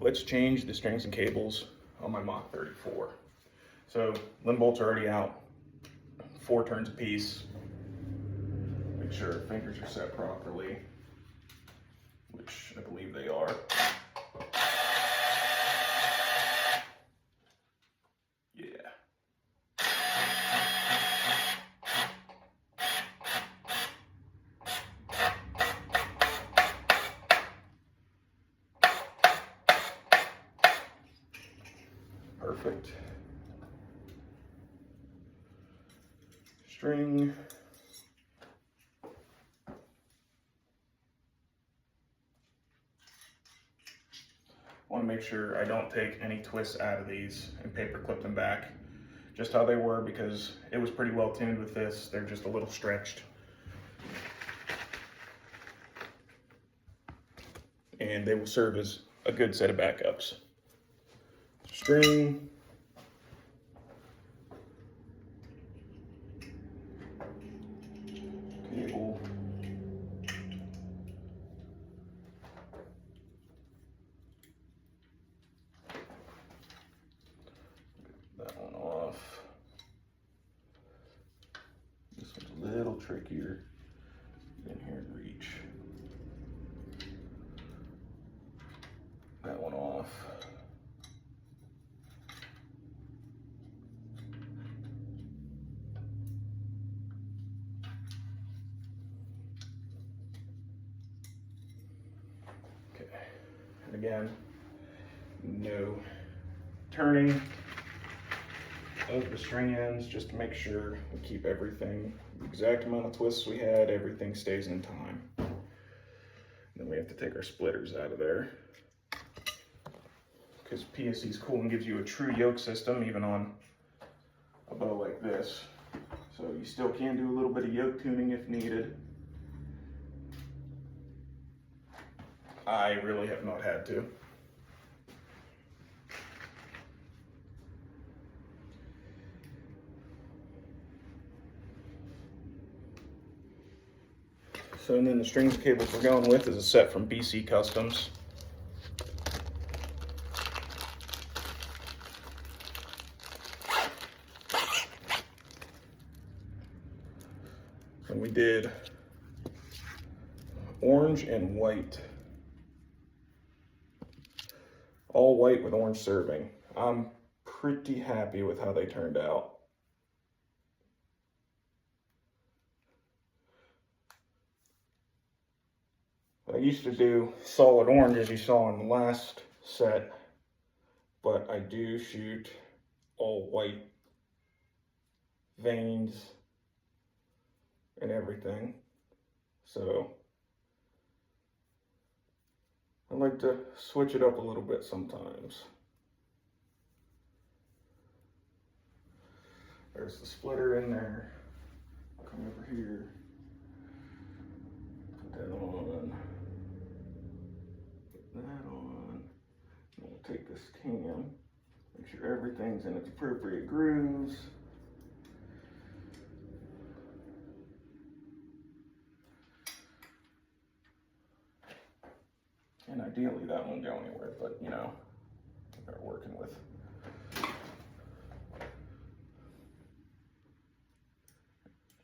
let's change the strings and cables on my Mach 34. So limb bolts are already out, 4 turns a piece. Make sure fingers are set properly, which I believe they are. Yeah. Perfect. String. I want to make sure I don't take any twists out of these and paper clip them back just how they were, because it was pretty well tuned with this. They're just a little stretched. And they will serve as a good set of backups. String. Cable. That one off. This one's a little trickier in here to reach. That one off. Okay, and again, no turning of the string ends, just to make sure we keep everything, the exact amount of twists we had, everything stays in time. Then we have to take our splitters out of there, because PSE's cool and gives you a true yoke system even on a bow like this. So you still can do a little bit of yoke tuning if needed. I really have not had to. So, and then the strings and cables we're going with is a set from BC Customs. And we did orange and white. All white with orange serving. I'm pretty happy with how they turned out. I used to do solid orange, as you saw in the last set, but I do shoot all white veins and everything. So I like to switch it up a little bit sometimes. There's the splitter in there. Come over here. Put that on. Put that on. And we'll take this cam. Make sure everything's in its appropriate grooves. And ideally that won't go anywhere, but you know, we're working with.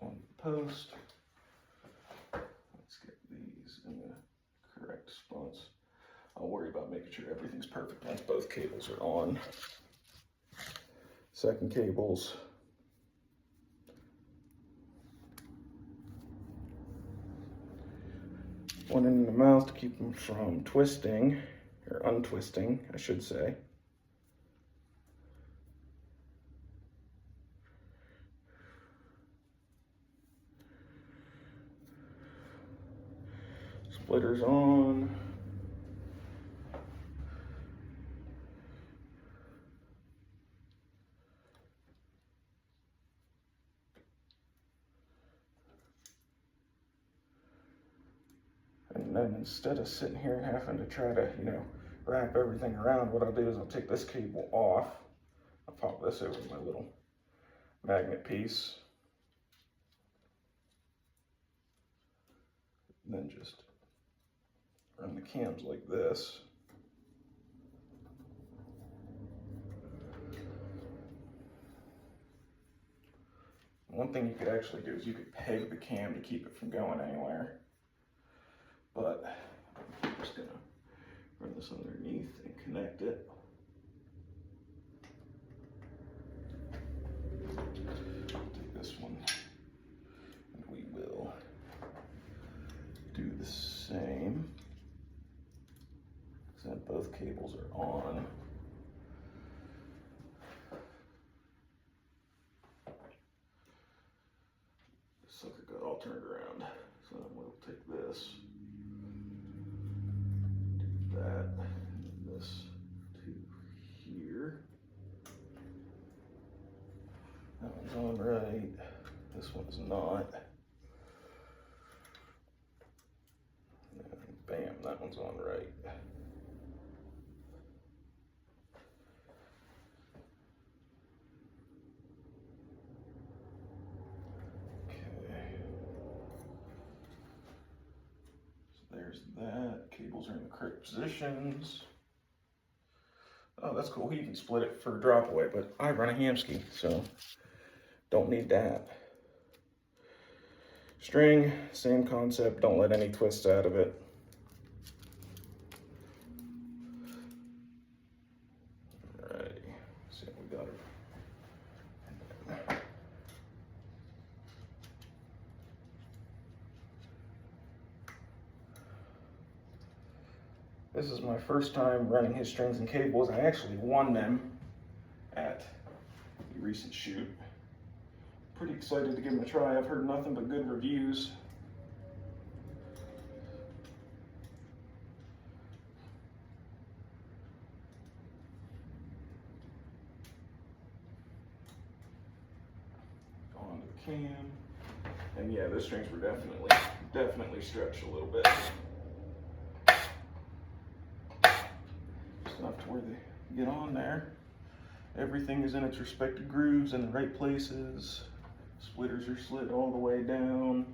On the post. Let's get these in the correct spots. I'll worry about making sure everything's perfect once both cables are on. Second cables. One in the mouth to keep them from twisting, or untwisting, I should say. Splitters on. And then instead of sitting here and having to try to, you know, wrap everything around, what I'll do is I'll take this cable off. I'll pop this over my little magnet piece. And then just run the cams like this. One thing you could actually do is you could peg the cam to keep it from going anywhere. But I'm just gonna run this underneath and connect it. Take this one and we will do the same. So that both cables are on. This sucker got all turned around. So then we'll take this, do that, and this to here. That one's on right. This one's not. And bam, that one's on right. There's that. Cables are in the correct positions. Oh, that's cool. You can split it for drop away, but I run a Hamsky, so don't need that. String, same concept. Don't let any twists out of it. Alrighty. See what we got it. This is my first time running his strings and cables. I actually won them at a recent shoot. Pretty excited to give them a try. I've heard nothing but good reviews. On the cam. And yeah, the strings were definitely stretched a little bit. Enough to where they get on there. Everything is in its respective grooves in the right places. Splitters are slid all the way down,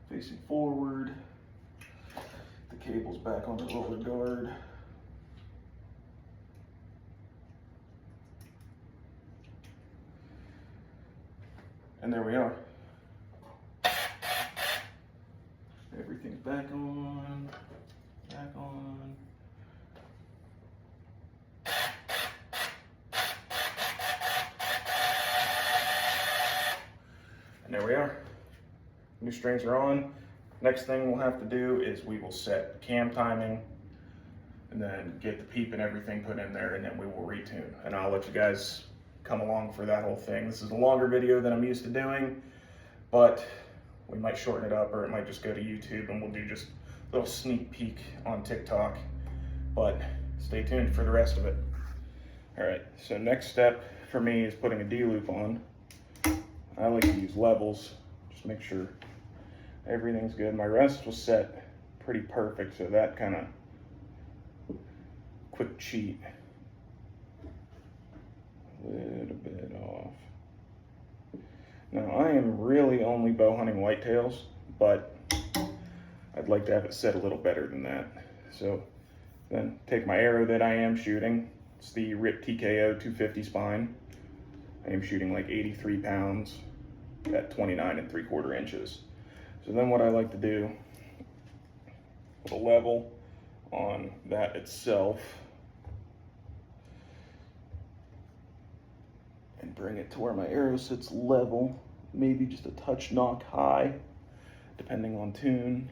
facing forward. The cable's back on the roller guard. And there we are. Everything's back on, back on. And there we are. New strings are on. Next thing we'll have to do is we will set cam timing and then get the peep and everything put in there, and then we will retune. And I'll let you guys come along for that whole thing. This is a longer video than I'm used to doing, but we might shorten it up, or it might just go to YouTube and we'll do just a little sneak peek on TikTok. But stay tuned for the rest of it. All right, so next step for me is putting a D-loop on. I like to use levels, just make sure everything's good. My rest was set pretty perfect, so that kind of quick cheat. A little bit off. Now I am really only bow hunting whitetails, but I'd like to have it set a little better than that. So then take my arrow that I am shooting. It's the RIP TKO 250 spine. I am shooting like 83 pounds at 29 3/4 inches. So then what I like to do, put a level on that itself and bring it to where my arrow sits level, maybe just a touch knock high, depending on tune.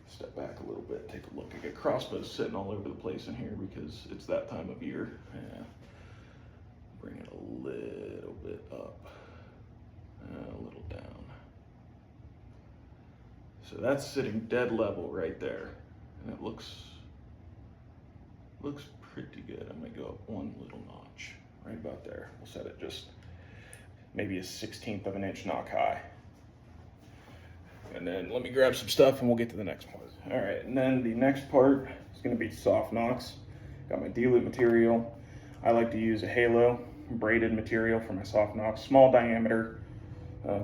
Step back a little bit, take a look. I get crossbows sitting all over the place in here because it's that time of year. Yeah. Bring it a little bit up, a little down. So that's sitting dead level right there. And it looks pretty good. I might go up one little notch, right about there. We'll set it just maybe a 1/16 of an inch knock high. And then let me grab some stuff and we'll get to the next part. All right, and then the next part is gonna be soft knocks. Got my D-loop material. I like to use a halo braided material for my soft knocks, small diameter.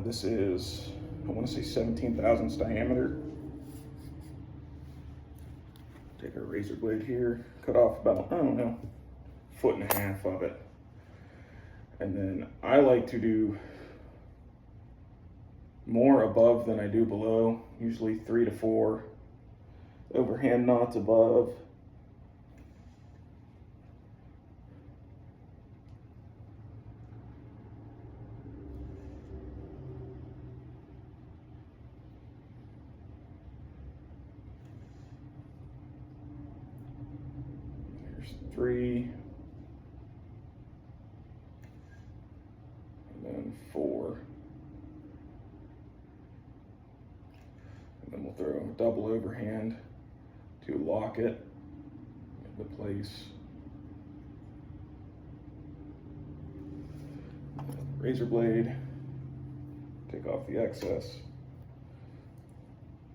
This is, I wanna say 17 thousandths diameter. Take a razor blade here, cut off about, I don't know, 1.5 feet of it. And then I like to do more above than I do below, usually 3 to 4 overhand knots above. There's 3. And then 4. And then we'll throw a double overhand to lock it into place. Razor blade, take off the excess.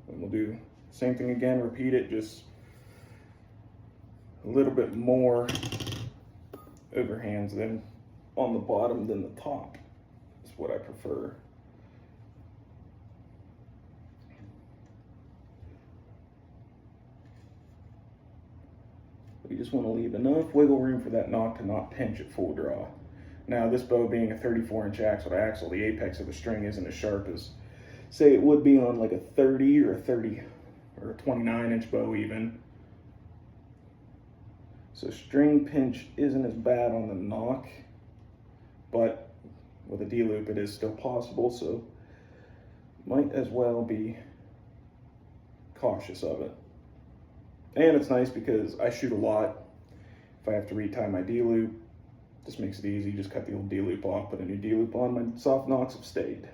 And we'll do the same thing again, repeat it, just a little bit more overhands than on the bottom than the top is what I prefer. You just want to leave enough wiggle room for that knot to not pinch at full draw. Now, this bow being a 34-inch axle, the apex of the string isn't as sharp as, say, it would be on like a 30 or a 30 or a 29-inch bow even. So string pinch isn't as bad on the nock, but with a D-loop it is still possible, so might as well be cautious of it. And it's nice because I shoot a lot. If I have to retie my D-loop, this makes it easy. Just cut the old D-loop off, put a new D-loop on. My soft nocks have stayed.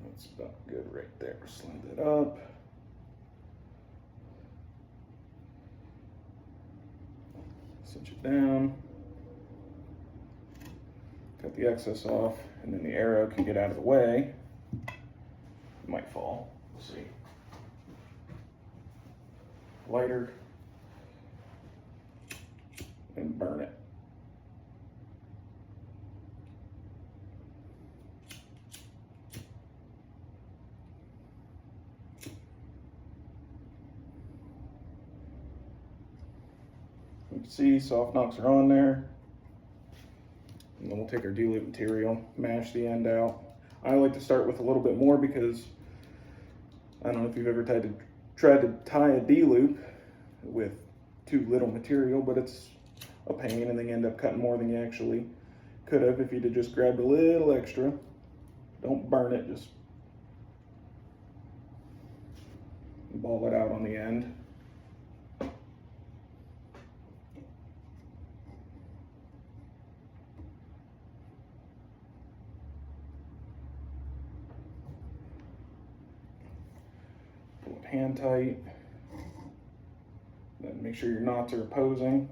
That's about good right there. Slide that up. Cinch it down. Cut the excess off, and then the arrow can get out of the way. It might fall. We'll see. Lighter. And burn it. You can see soft nocks are on there. And then we'll take our D-loop material, mash the end out. I like to start with a little bit more because I don't know if you've ever tried to tie a D-loop with too little material, but it's a pain and then you end up cutting more than you actually could have if you'd have just grabbed a little extra. Don't burn it, just ball it out on the end. Pull it hand tight. Then make sure your knots are opposing.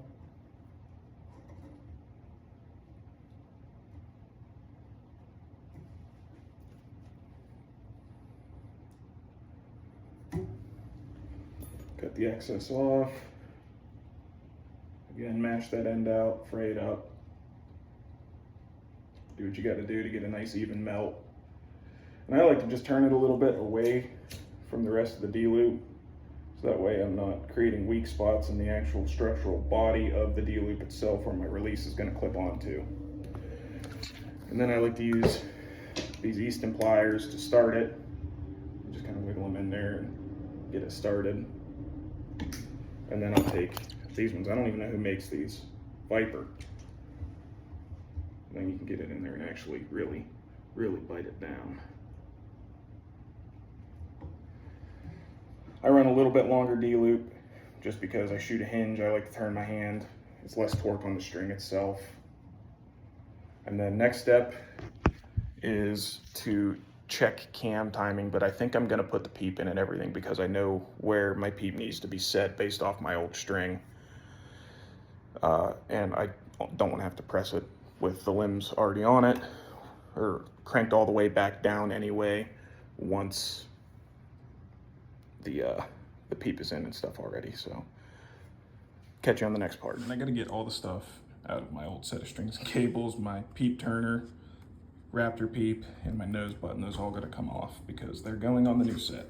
Cut the excess off. Again, mash that end out, fray it up. Do what you got to do to get a nice even melt. And I like to just turn it a little bit away from the rest of the D-loop, so that way I'm not creating weak spots in the actual structural body of the D-loop itself where my release is going to clip onto. And then I like to use these Easton pliers to start it. Just kind of wiggle them in there and get it started. And then I'll take these ones. I don't even know who makes these. Viper. And then you can get it in there and actually really bite it down. I run a little bit longer D-loop just because I shoot a hinge. I like to turn my hand. It's less torque on the string itself. And then next step is to check cam timing, but I think I'm gonna put the peep in and everything because I know where my peep needs to be set based off my old string. And I don't wanna have to press it with the limbs already on it or cranked all the way back down anyway once the peep is in and stuff already. So catch you on the next part. And I gotta get all the stuff out of my old set of strings and cables. My peep turner, Raptor peep, and my nose button, those all gotta come off because they're going on the new set.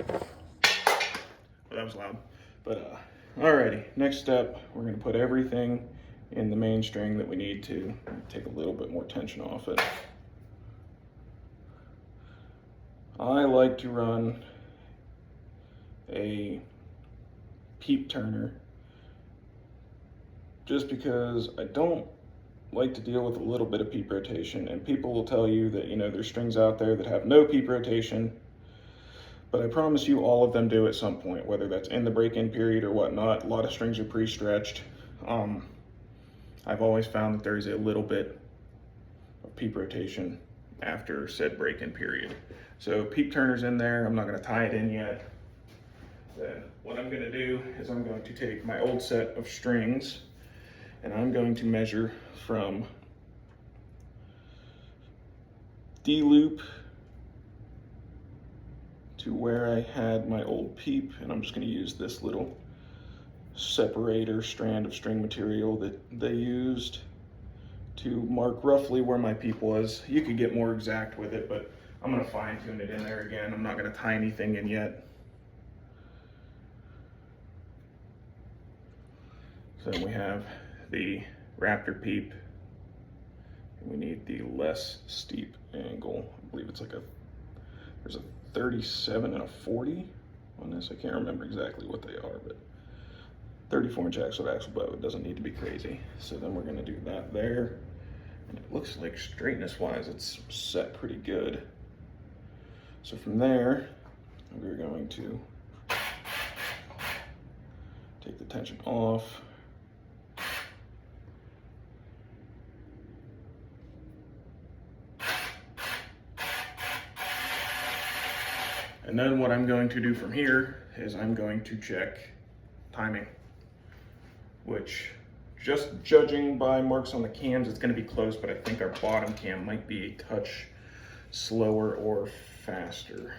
Well, that was loud. But alrighty, next step, we're gonna put everything in the main string that we need to take a little bit more tension off it. I like to run a peep turner just because I don't like to deal with a little bit of peep rotation, and people will tell you that, you know, there's strings out there that have no peep rotation, but I promise you all of them do at some point, whether that's in the break-in period or whatnot. A lot of strings are pre-stretched. I've always found that there's a little bit of peep rotation after said break-in period. So peep turner's in there. I'm not gonna tie it in yet. Then what I'm gonna do is I'm going to take my old set of strings and I'm going to measure from D loop to where I had my old peep, and I'm just gonna use this little separator strand of string material that they used to mark roughly where my peep was. You could get more exact with it, but I'm gonna fine tune it in there again. I'm not gonna tie anything in yet. So then we have the Raptor peep, and we need the less steep angle. I believe it's like there's a 37 and a 40 on this. I can't remember exactly what they are, but 34-inch axle bow. It doesn't need to be crazy. So then we're gonna do that there. And it looks like straightness wise, it's set pretty good. So from there, we're going to take the tension off. And then what I'm going to do from here is I'm going to check timing, which, just judging by marks on the cams, it's going to be close, but I think our bottom cam might be a touch slower or faster.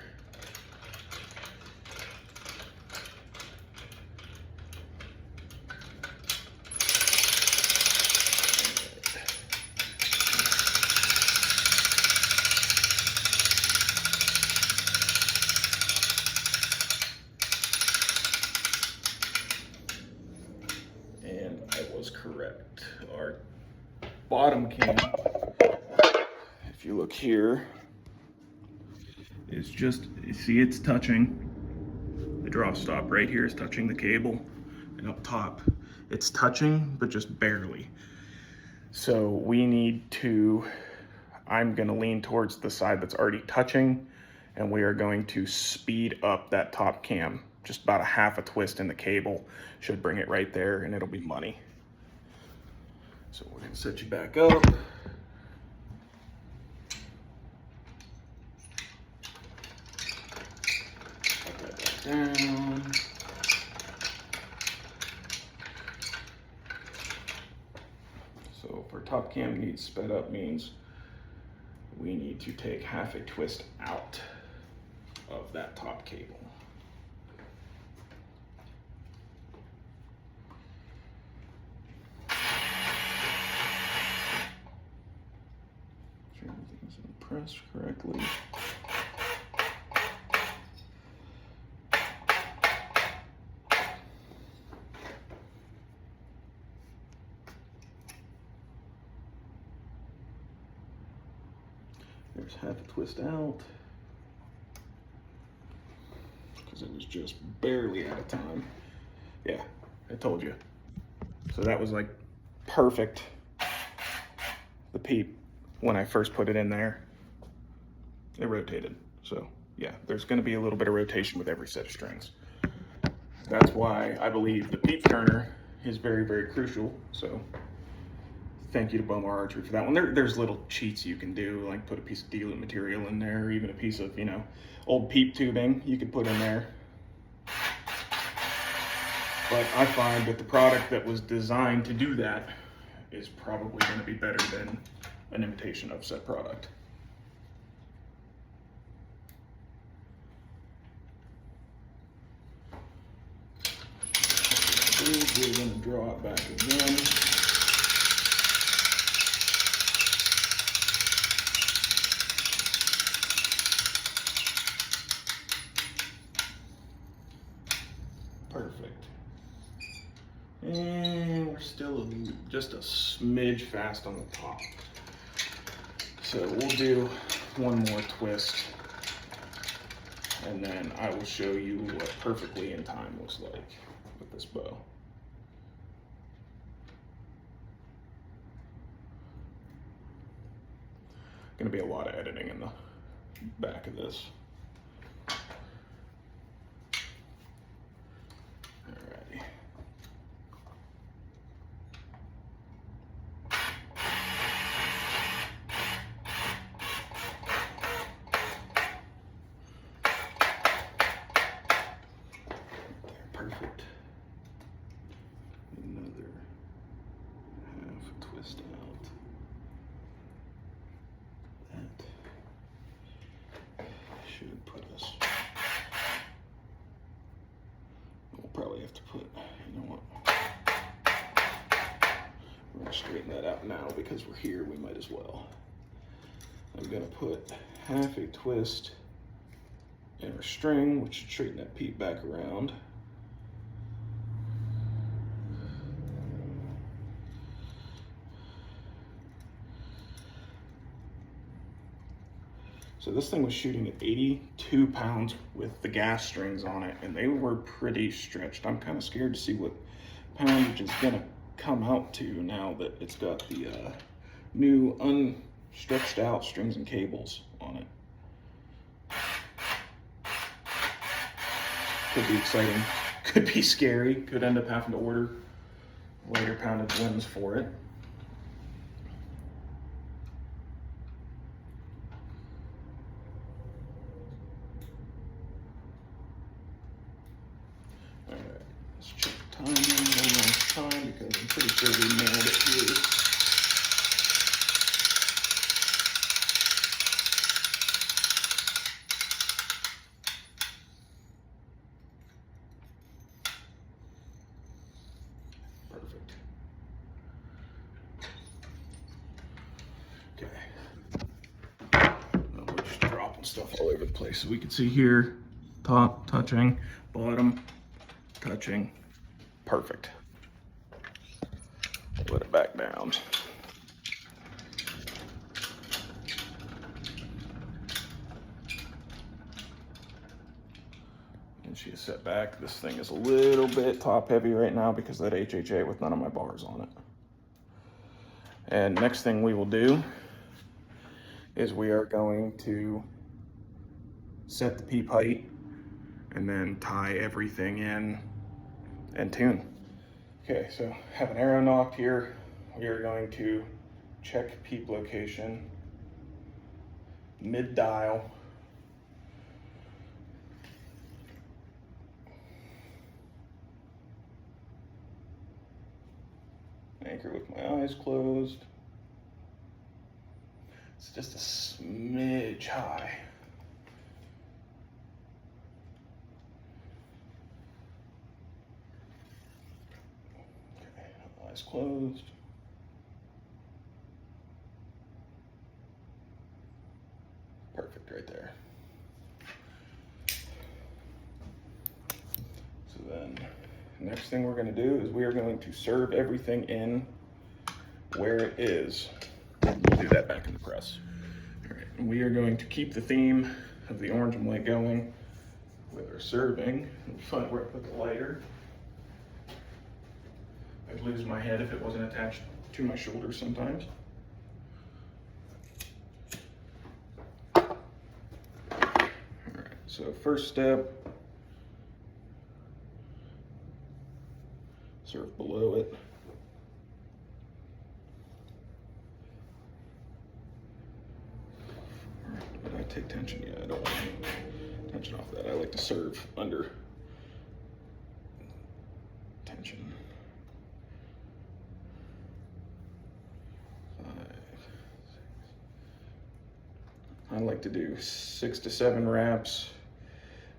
Correct. Our bottom cam, if you look here, is just, you see it's touching, the draw stop right here is touching the cable, and up top it's touching, but just barely. So we need to, I'm gonna lean towards the side that's already touching, and we are going to speed up that top cam. Just about a half a twist in the cable should bring it right there, and it'll be money. So we're gonna set you back up. Put that back down. So for top cam needs sped up means we need to take half a twist out of that top cable. Everything's pressed correctly. There's half a twist out because it was just barely out of time. Yeah, I told you. So that was like perfect. The peep, when I first put it in there, it rotated. So yeah, there's gonna be a little bit of rotation with every set of strings. That's why I believe the peep turner is very, very crucial. So thank you to Pse Mach Archery for that one. There's little cheats you can do, like put a piece of D-loop material in there, or even a piece of, you know, old peep tubing you could put in there. But I find that the product that was designed to do that is probably going to be better than an imitation of said product. We're going to draw it back again. And we're still just a smidge fast on the top. So we'll do one more twist, and then I will show you what perfectly in time looks like with this bow. Gonna be a lot of editing in the back of this. Alrighty. Perfect. Another half twist out. That should put us. We'll probably have to put, you know what? We're gonna straighten that out now because we're here, we might as well. I'm gonna put half a twist in our string, which should straighten that peep back around. So this thing was shooting at 82 pounds with the gas strings on it, and they were pretty stretched. I'm kind of scared to see what poundage is gonna come out to now that it's got the new unstretched out strings and cables on it. Could be exciting, could be scary, could end up having to order lighter poundage limbs for it. Time, one last time, because I'm pretty sure we nailed it here. Perfect. Okay. Now we're just dropping stuff all over the place. So we can see here, top touching, bottom touching. Perfect. Put it back down. And she is set back. This thing is a little bit top heavy right now because of that HHA with none of my bars on it. And next thing we will do is we are going to set the peep height and then tie everything in and tune. Okay, so have an arrow nocked here. We are going to check peep location, mid dial. Anchor with my eyes closed. It's just a smidge high. Eyes closed. Perfect right there. So then next thing we're going to do is we are going to serve everything in where it is. We'll do that back in the press. All right, and we are going to keep the theme of the orange and white going with our serving. Find where I put the lighter. I'd lose my head if it wasn't attached to my shoulders sometimes. All right, so first step, serve below it. Did I take tension? Yeah, I don't want tension off that. I like to serve under tension. 5, 6. I like to do 6 to 7 wraps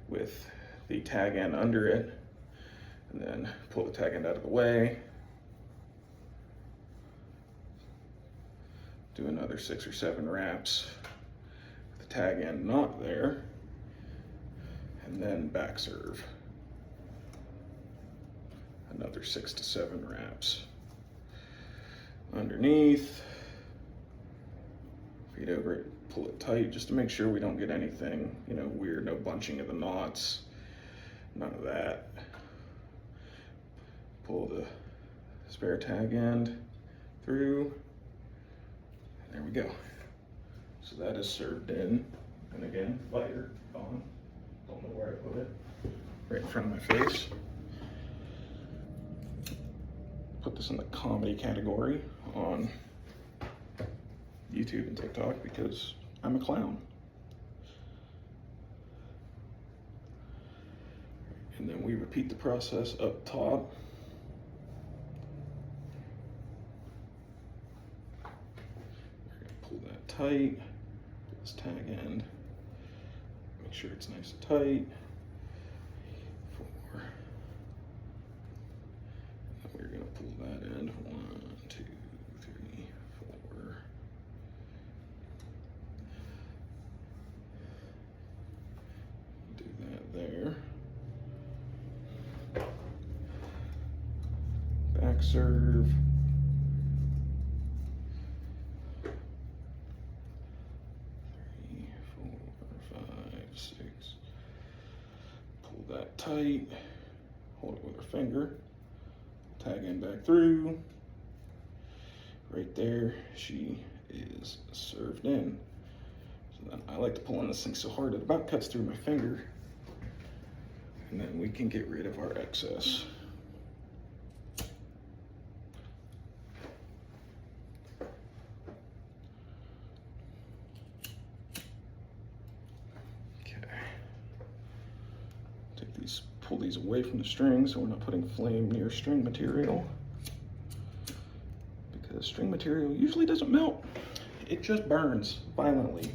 with the tag end under it, and then pull the tag end out of the way. Do another 6 or 7 wraps with the tag end not there, and then back serve. another 6 to 7 wraps. Underneath, feed over it, pull it tight just to make sure we don't get anything, you know, weird, no bunching of the knots, none of that. Pull the spare tag end through, and there we go. So that is served in, and again, lighter, gone. Don't know where I put it, right in front of my face. Put this in the comedy category on YouTube and TikTok because I'm a clown. And then we repeat the process up top. We're gonna pull that tight, pull this tag end, make sure it's nice and tight. 4. And we're gonna pull that end. 1, 2, 3, 4. Do that there. Back serve. 3, 4, 5, 6. Pull that tight. Hold it with our finger. Tag in back through. Right there, she is served in. So then I like to pull on this thing so hard it about cuts through my finger. And then we can get rid of our excess. Pull these away from the string so we're not putting flame near string material, because string material usually doesn't melt, it just burns violently.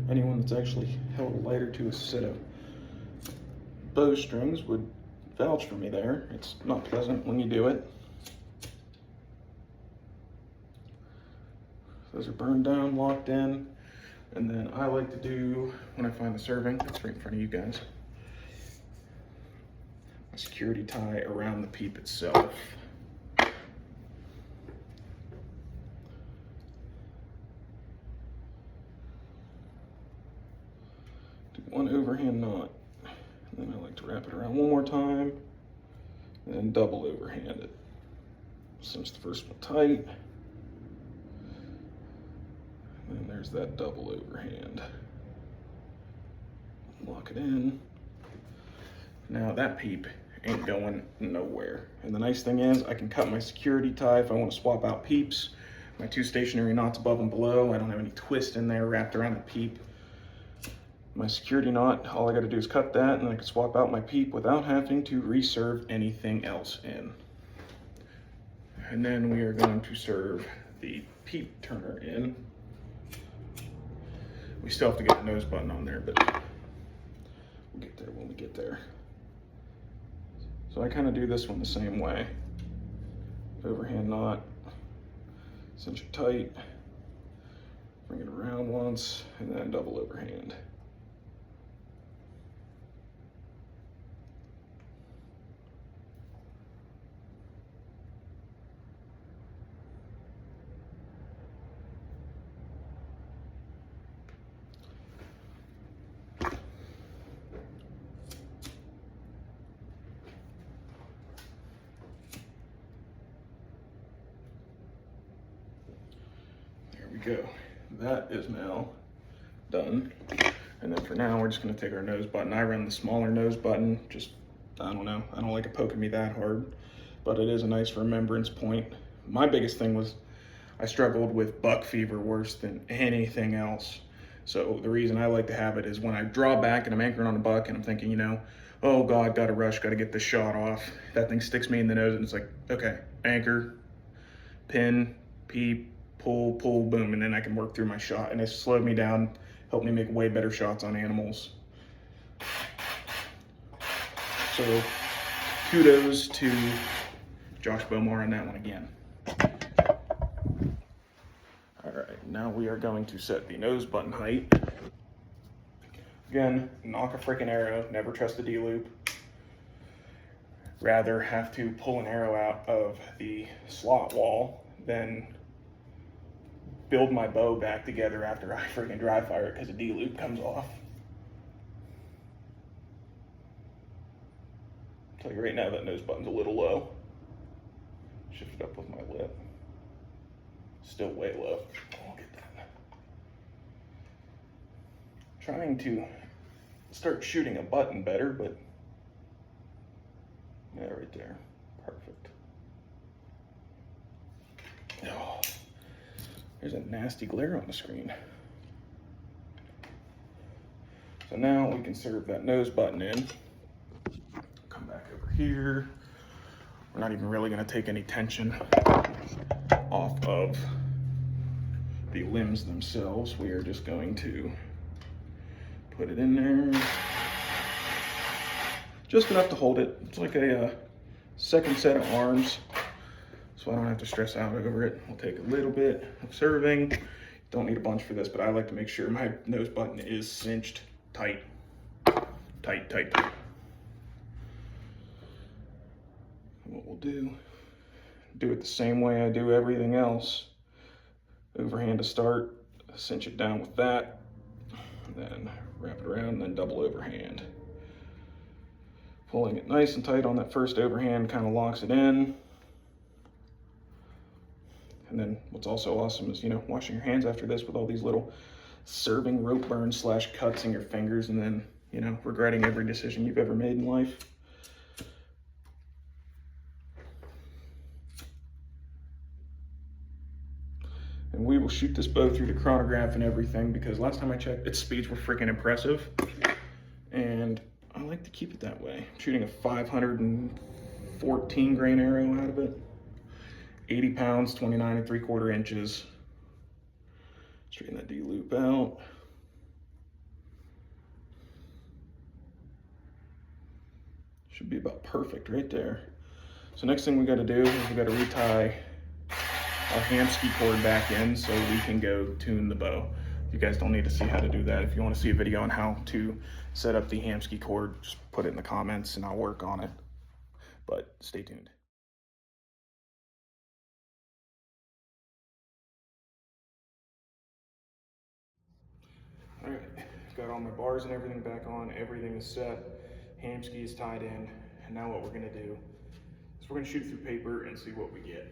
Anyone that's actually held a lighter to a set of bowstrings would vouch for me there. It's not pleasant when you do it. Those are burned down, locked in. And then I like to do, when I find the serving, it's right in front of you guys, a security tie around the peep itself. Do one overhand knot, and then I like to wrap it around one more time, and then double overhand it. Cinch the first one tight. And there's that double overhand. Lock it in. Now that peep ain't going nowhere. And the nice thing is I can cut my security tie if I want to swap out peeps. My 2 stationary knots above and below. I don't have any twist in there wrapped around the peep. My security knot, all I got to do is cut that and I can swap out my peep without having to reserve anything else in. And then we are going to serve the peep turner in. We still have to get the nose button on there, but we'll get there when we get there. So I kind of do this one the same way. Overhand knot, cinch it tight, bring it around once, and then double overhand. Go. That is now done. And then for now, we're just gonna take our nose button. I run the smaller nose button, just, I don't know, I don't like it poking me that hard, but it is a nice remembrance point. My biggest thing was I struggled with buck fever worse than anything else. So the reason I like to have it is when I draw back and I'm anchoring on a buck and I'm thinking, you know, oh God, gotta rush, gotta get this shot off. That thing sticks me in the nose and it's like, okay, anchor, pin, peep, pull, pull, boom, and then I can work through my shot. And it's slowed me down, helped me make way better shots on animals. So kudos to Josh Bomar on that one again. All right, now we are going to set the nose button height. Again, knock a freaking arrow, never trust the D-loop. rather have to pull an arrow out of the slot wall than build my bow back together after I freaking dry fire it because a D-loop comes off. I'll tell you right now, that nose button's a little low. Shift it up with my lip. Still way low. I'll get that. Trying to start shooting a button better, but yeah, right there. Perfect. Oh, there's a nasty glare on the screen. So now we can serve that nose button in. Come back over here. We're not even really going to take any tension off of the limbs themselves. We are just going to put it in there. Just enough to hold it. It's like a second set of arms, so I don't have to stress out over it. We'll take a little bit of serving. Don't need a bunch for this, but I like to make sure my nose button is cinched tight. Tight, tight, tight. What we'll do it the same way I do everything else. Overhand to start, cinch it down with that, then wrap it around, and then double overhand. Pulling it nice and tight on that first overhand kind of locks it in. And then what's also awesome is, washing your hands after this with all these little serving rope burns / cuts in your fingers, and then, regretting every decision you've ever made in life. And we will shoot this bow through the chronograph and everything, because last time I checked, its speeds were freaking impressive. And I like to keep it that way. I'm shooting a 514 grain arrow out of it. 80 pounds, 29 3/4 inches. Straighten that D-loop out. Should be about perfect right there. So next thing we got to do is we got to retie our hamski cord back in so we can go tune the bow. You guys don't need to see how to do that. If you want to see a video on how to set up the hamski cord, just put it in the comments and I'll work on it. But stay tuned. All right, got all my bars and everything back on. Everything is set. Hamski is tied in. And now what we're gonna do is we're gonna shoot it through paper and see what we get.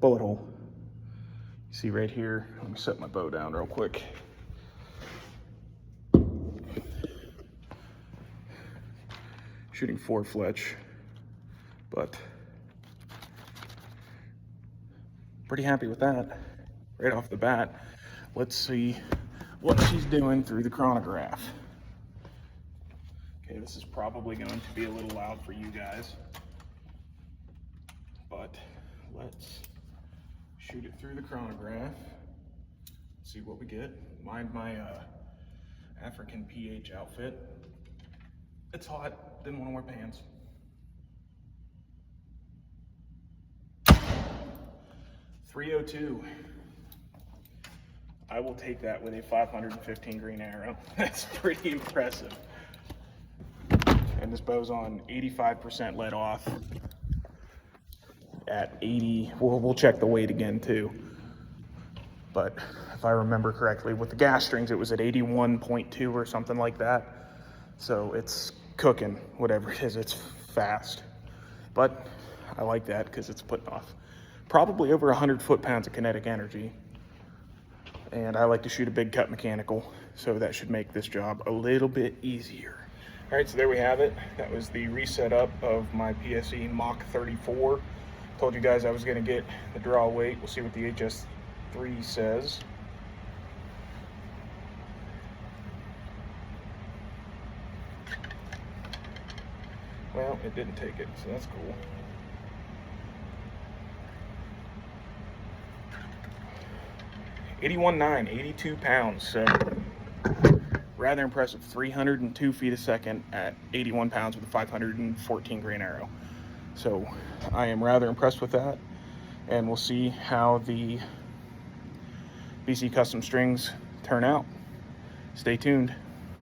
Bullet hole. You see right here, let me set my bow down real quick. Shooting 4 fletch, but pretty happy with that right off the bat. Let's see what she's doing through the chronograph. Okay, this is probably going to be a little loud for you guys, but let's shoot it through the chronograph, see what we get. Mind my African PH outfit. It's hot, didn't want to wear pants. .302. I will take that with a 515 grain arrow. That's pretty impressive. And this bow's on 85% lead off. At 80, we'll check the weight again too. But if I remember correctly, with the gas strings, it was at 81.2 or something like that. So it's cooking, whatever it is, it's fast. But I like that because it's putting off probably over 100 foot-pounds of kinetic energy. And I like to shoot a big cut mechanical, so that should make this job a little bit easier. All right, so there we have it. That was the reset up of my Pse Mach 34. Told you guys I was gonna get the draw weight. We'll see what the HS3 says. Well, it didn't take it, so that's cool. .81.9, 82 pounds, so rather impressive. 302 feet a second at 81 pounds with a 514 grain arrow. So I am rather impressed with that, and we'll see how the BC custom strings turn out. Stay tuned.